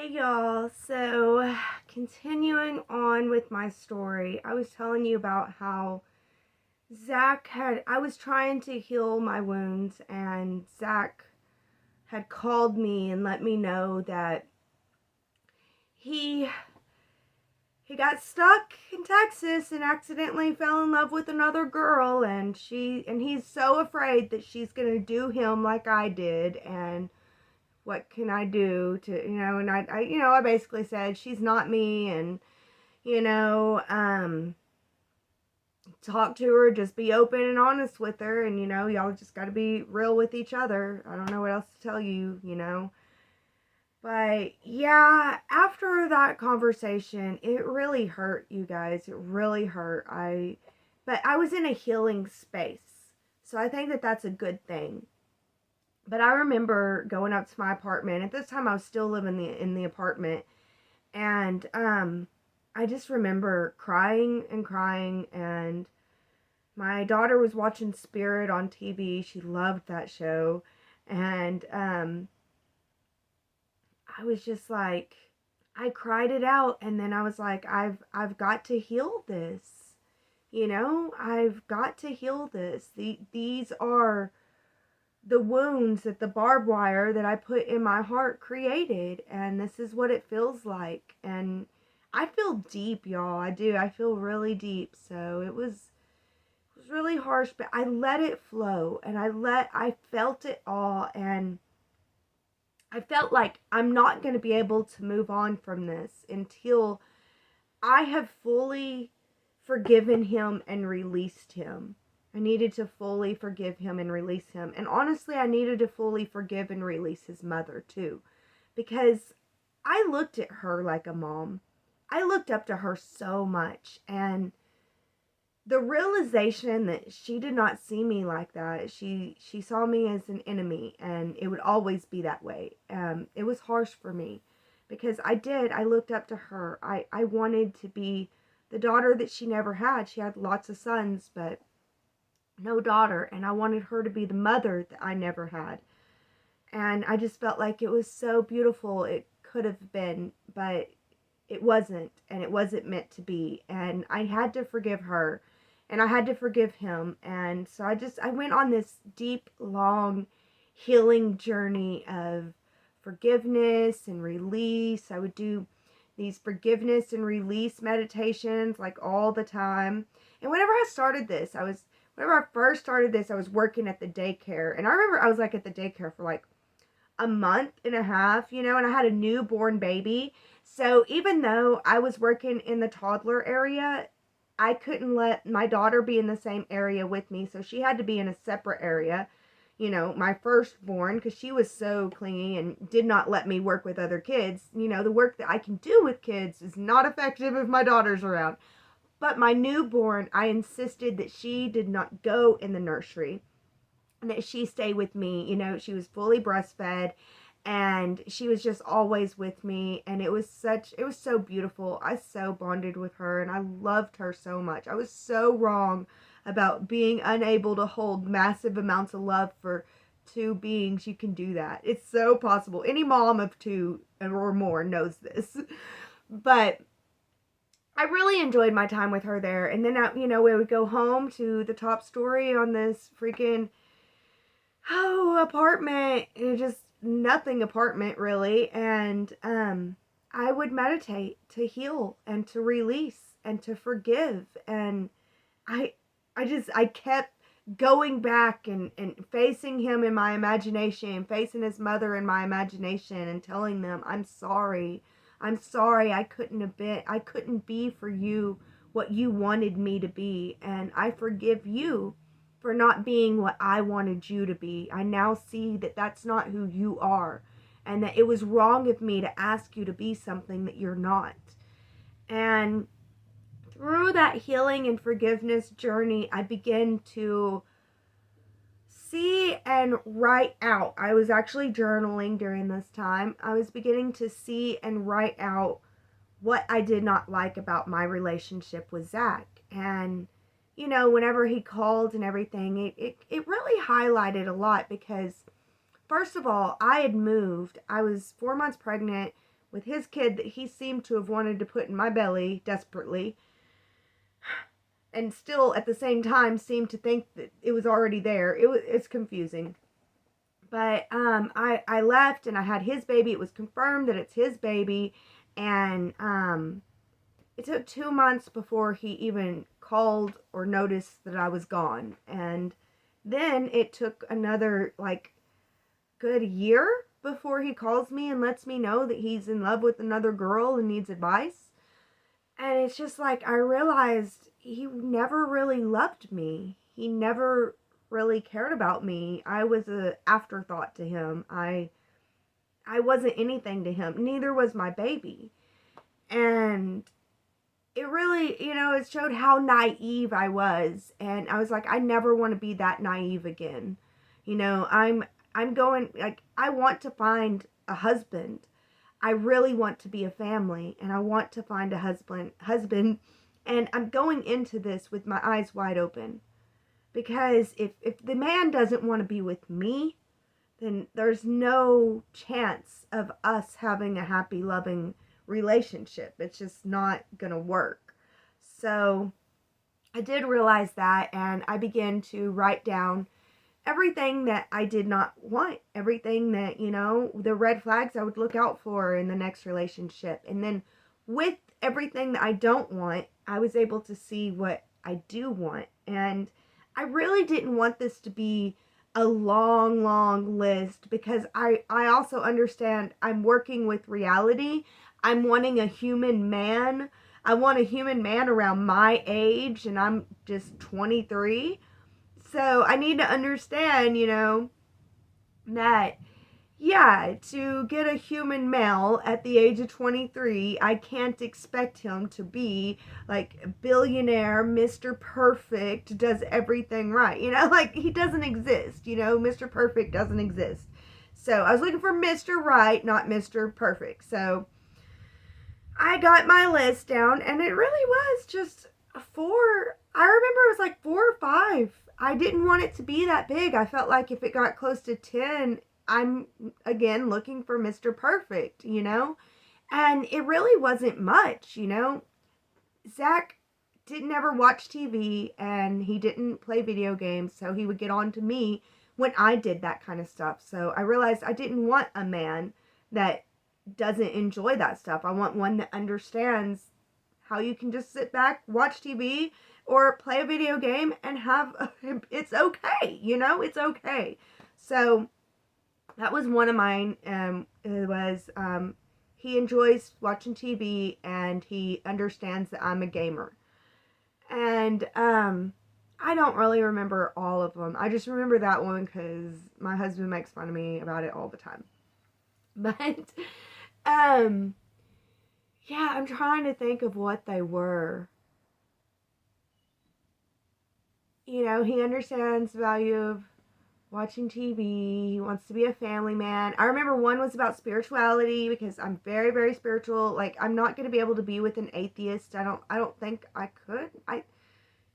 Hey y'all, so continuing on with my story, I was telling you about how I was trying to heal my wounds, and Zach had called me and let me know that he he got stuck in Texas and accidentally fell in love with another girl, and he's so afraid that she's gonna do him like I did. And what can I do to, and I basically said, she's not me. And, you know, talk to her, just be open and honest with her. And, y'all just got to be real with each other. I don't know what else to tell you. But yeah, after that conversation, it really hurt, you guys. It really hurt. But I was in a healing space. So I think that that's a good thing. But I remember going up to my apartment. At this time, I was still living in the apartment, and I just remember crying and crying. And my daughter was watching Spirit on TV. She loved that show, and I was just like, I cried it out, and then I was like, I've got to heal this. I've got to heal this. These are the wounds that the barbed wire that I put in my heart created, and this is what it feels like. And I feel deep, y'all. I do. I feel really deep. So it was really harsh, but I let it flow, and I felt it all. And I felt like I'm not going to be able to move on from this until I have fully forgiven him and released him. I needed to fully forgive him and release him. And honestly, I needed to fully forgive and release his mother too. Because I looked at her like a mom. I looked up to her so much. And the realization that she did not see me like that, she saw me as an enemy, and it would always be that way. It was harsh for me because I looked up to her. I wanted to be the daughter that she never had. She had lots of sons, but no daughter, and I wanted her to be the mother that I never had. And I just felt like it was so beautiful. It could have been, but it wasn't, and it wasn't meant to be. And I had to forgive her, and I had to forgive him. And so I went on this deep, long healing journey of forgiveness and release. I would do these forgiveness and release meditations like all the time. And whenever I first started this, I was working at the daycare. And I remember I was like at the daycare for like a month and a half, and I had a newborn baby. So even though I was working in the toddler area, I couldn't let my daughter be in the same area with me. So she had to be in a separate area, my firstborn, because she was so clingy and did not let me work with other kids. The work that I can do with kids is not effective if my daughter's around. But my newborn, I insisted that she did not go in the nursery, and that she stay with me. She was fully breastfed, and she was just always with me. And it was so beautiful. I so bonded with her, and I loved her so much. I was so wrong about being unable to hold massive amounts of love for two beings. You can do that. It's so possible. Any mom of two or more knows this. But I really enjoyed my time with her there. And then, we would go home to the top story on this freaking apartment. It just nothing apartment really. And I would meditate to heal and to release and to forgive. And I kept going back and facing him in my imagination, facing his mother in my imagination, and telling them, I'm sorry. I couldn't be for you what you wanted me to be. And I forgive you for not being what I wanted you to be. I now see that that's not who you are, and that it was wrong of me to ask you to be something that you're not. And through that healing and forgiveness journey, I began to see and write out. I was actually journaling during this time. I was beginning to see and write out what I did not like about my relationship with Zach. And whenever he called and everything, it really highlighted a lot because, first of all, I had moved. I was 4 months pregnant with his kid that he seemed to have wanted to put in my belly desperately, and still at the same time seemed to think that it was already there. It's confusing. But I left and I had his baby. It was confirmed that it's his baby, and it took 2 months before he even called or noticed that I was gone. And then it took another like good year before he calls me and lets me know that he's in love with another girl and needs advice. And it's just like I realized he never really loved me. He never really cared about me. I was an afterthought to him. I wasn't anything to him. Neither was my baby. And it really, it showed how naive I was. And I was like, I never want to be that naive again. I'm going, like, I want to find a husband. I really want to be a family, and I want to find a husband, and I'm going into this with my eyes wide open. Because if the man doesn't want to be with me, then there's no chance of us having a happy, loving relationship. It's just not going to work. So I did realize that, and I began to write down everything that I did not want, everything that, the red flags I would look out for in the next relationship. And then with everything that I don't want, I was able to see what I do want. And I really didn't want this to be a long, long list, because I also understand I'm working with reality. I'm wanting a human man. I want a human man around my age, and I'm just 23. So I need to understand, that, yeah, to get a human male at the age of 23, I can't expect him to be like a billionaire, Mr. Perfect, does everything right. Like, he doesn't exist. Mr. Perfect doesn't exist. So I was looking for Mr. Right, not Mr. Perfect. So I got my list down, and it really was just 4. I remember it was like 4 or 5. I didn't want it to be that big. I felt like if it got close to 10, I'm again looking for Mr. Perfect, And it really wasn't much, Zach didn't ever watch TV, and he didn't play video games, so he would get on to me when I did that kind of stuff. So I realized I didn't want a man that doesn't enjoy that stuff. I want one that understands how you can just sit back, watch TV, or play a video game and it's okay, it's okay. So that was one of mine. It was, he enjoys watching TV, and he understands that I'm a gamer. And, I don't really remember all of them. I just remember that one because my husband makes fun of me about it all the time. But, yeah, I'm trying to think of what they were. He understands the value of watching TV. He wants to be a family man. I remember one was about spirituality, because I'm very, very spiritual. Like, I'm not going to be able to be with an atheist. I don't think I could.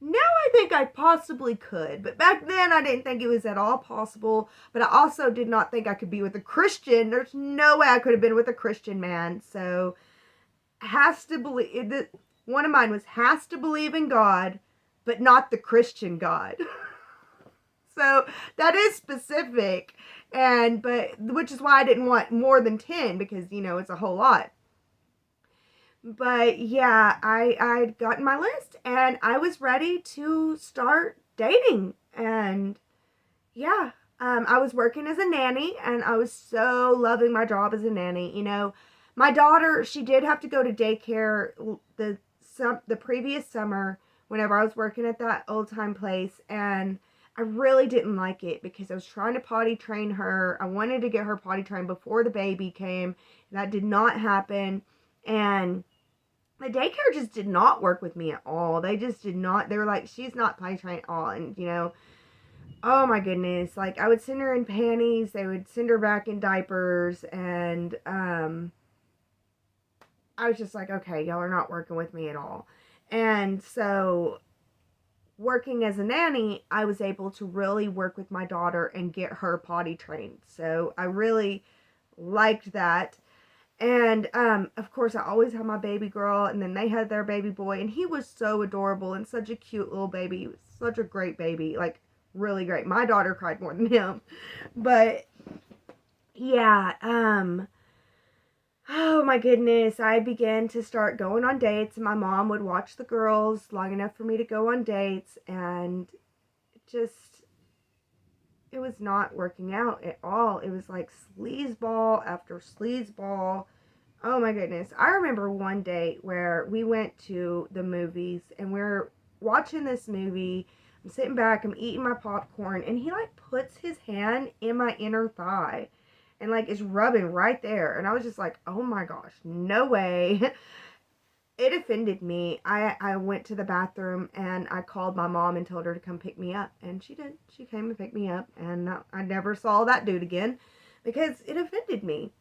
Now I think I possibly could, but back then I didn't think it was at all possible. But I also did not think I could be with a Christian. There's no way I could have been with a Christian man. So, one of mine was has to believe in God, but not the Christian God. So that is specific, but which is why I didn't want more than 10, because it's a whole lot. But yeah, I'd gotten my list, and I was ready to start dating. And yeah, I was working as a nanny, and I was so loving my job as a nanny. My daughter, she did have to go to daycare the previous summer whenever I was working at that old time place, and I really didn't like it because I was trying to potty train her. I wanted to get her potty trained before the baby came. That did not happen, and the daycare just did not work with me at all. They just did not. They were like, she's not potty trained at all, and oh my goodness, like, I would send her in panties, they would send her back in diapers, and I was just like, okay, y'all are not working with me at all. And so, working as a nanny, I was able to really work with my daughter and get her potty trained. So I really liked that. And of course, I always had my baby girl, and then they had their baby boy, and he was so adorable and such a cute little baby. He was such a great baby, like really great. My daughter cried more than him, but yeah, oh my goodness, I began to start going on dates, and my mom would watch the girls long enough for me to go on dates, and just it was not working out at all. It was like sleazeball after sleazeball. Oh my goodness. I remember one date where we went to the movies and we're watching this movie. I'm sitting back, I'm eating my popcorn, and he like puts his hand in my inner thigh and like is rubbing right there. And I was just like, oh my gosh, no way. It offended me. I went to the bathroom and I called my mom and told her to come pick me up. And she did. She came and picked me up. And I never saw that dude again because it offended me.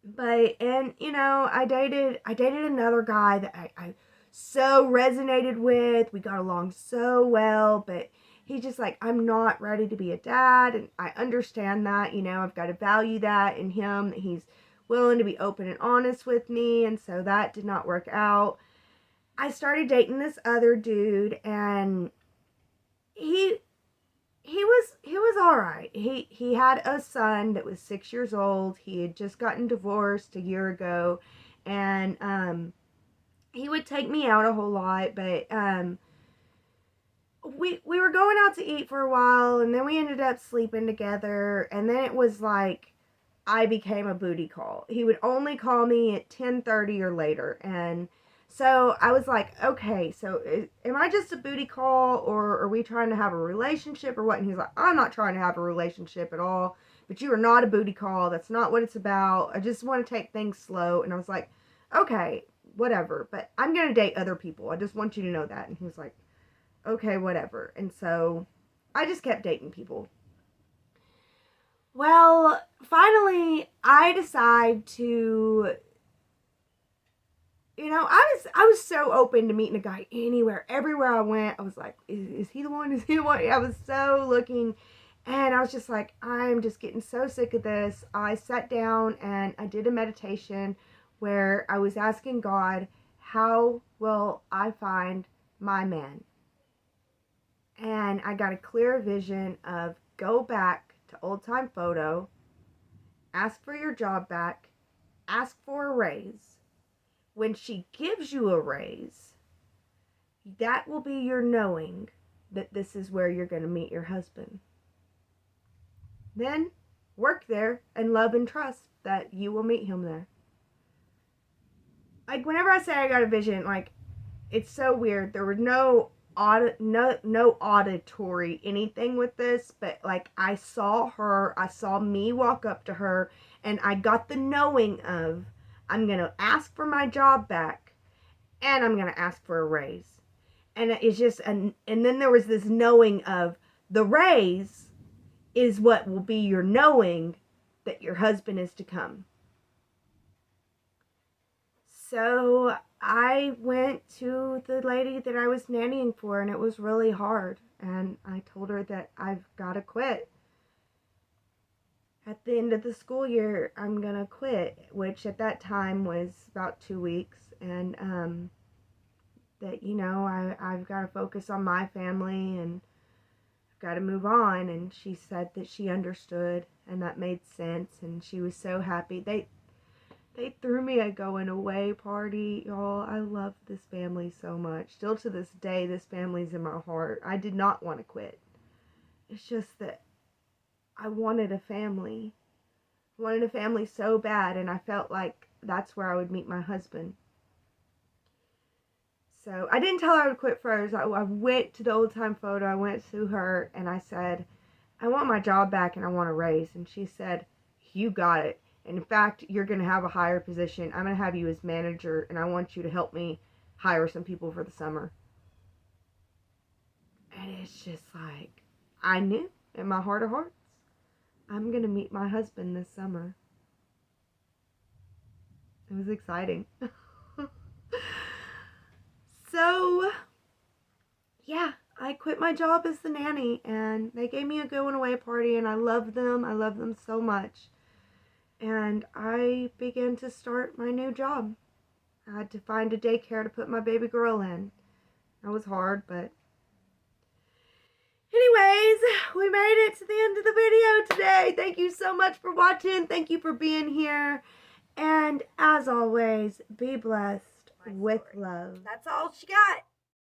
But, and you know, I dated another guy that I so resonated with. We got along so well, but he's just like, I'm not ready to be a dad. And I understand that, you know, I've got to value that in him, that he's willing to be open and honest with me. And so that did not work out. I started dating this other dude, and he he was all right. He had a son that was 6 years old. He had just gotten divorced a year ago, and he would take me out a whole lot. But we were going out to eat for a while, and then we ended up sleeping together. And then it was like I became a booty call. He would only call me at 10:30 or later, and so I was like, okay, so am I just a booty call, or are we trying to have a relationship, or what? And he's like, I'm not trying to have a relationship at all, but you are not a booty call. That's not what it's about. I just want to take things slow. And I was like, okay, whatever, but I'm going to date other people. I just want you to know that. And he was like, okay, whatever. And so I just kept dating people. Well, finally, I decide to, you know, I was so open to meeting a guy anywhere, everywhere I went. I was like, is he the one? Is he the one? I was so looking, and I was just like, I'm just getting so sick of this. I sat down and I did a meditation where I was asking God, how will I find my man? And I got a clear vision of go back to old time photo, ask for your job back, ask for a raise. When she gives you a raise, that will be your knowing that this is where you're going to meet your husband. Then work there and love and trust that you will meet him there. Like, whenever I say I got a vision, like, it's so weird. There were no auditory anything with this, but like I saw me walk up to her, and I got the knowing of, I'm going to ask for my job back, and I'm going to ask for a raise. And it's just, and then there was this knowing of the raise is what will be your knowing that your husband is to come. So I went to the lady that I was nannying for, and it was really hard. And I told her that I've got to quit. At the end of the school year, I'm going to quit, which at that time was about 2 weeks. And that, you know, I've got to focus on my family, and I've got to move on. And she said that she understood, and that made sense. And she was so happy. They threw me a going away party, y'all. I love this family so much. Still to this day, this family's in my heart. I did not want to quit. It's just that I wanted a family. I wanted a family so bad, and I felt like that's where I would meet my husband. So I didn't tell her I would quit first. I went to the old time photo. I went to her, and I said, I want my job back, and I want a raise. And she said, you got it. And in fact, you're going to have a higher position. I'm going to have you as manager, and I want you to help me hire some people for the summer. And it's just like, I knew in my heart of hearts, I'm going to meet my husband this summer. It was exciting. So, yeah, I quit my job as the nanny, and they gave me a going away party, and I love them. I love them so much. and I began to start my new job. I had to find a daycare to put my baby girl in. That was hard, but anyways, we made it to the end of the video today. Thank you so much for watching. Thank you for being here. And as always, be blessed with love. That's all she got.